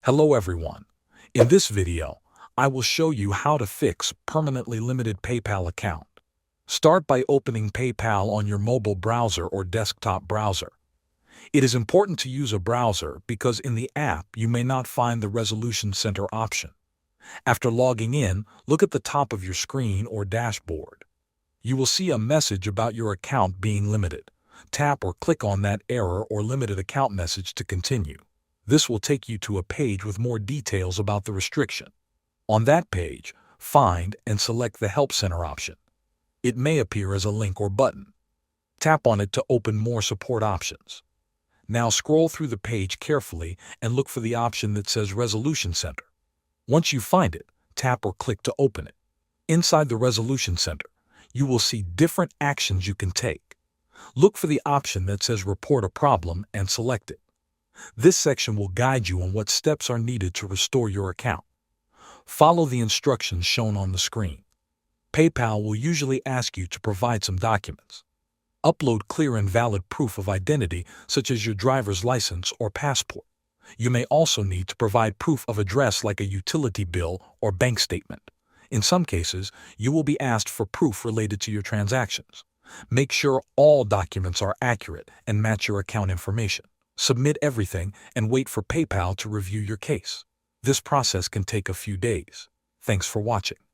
Hello everyone. In this video, I will show you how to fix permanently limited PayPal account. Start by opening PayPal on your mobile browser or desktop browser. It is important to use a browser because in the app you may not find the Resolution Center option. After logging in, look at the top of your screen or dashboard. You will see a message about your account being limited. Tap or click on that error or limited account message to continue. This will take you to a page with more details about the restriction. On that page, find and select the Help Center option. It may appear as a link or button. Tap on it to open more support options. Now scroll through the page carefully and look for the option that says Resolution Center. Once you find it, tap or click to open it. Inside the Resolution Center, you will see different actions you can take. Look for the option that says Report a Problem and select it. This section will guide you on what steps are needed to restore your account. Follow the instructions shown on the screen. PayPal will usually ask you to provide some documents. Upload clear and valid proof of identity such as your driver's license or passport. You may also need to provide proof of address like a utility bill or bank statement. In some cases, you will be asked for proof related to your transactions. Make sure all documents are accurate and match your account information. Submit everything and wait for PayPal to review your case. This process can take a few days. Thanks for watching.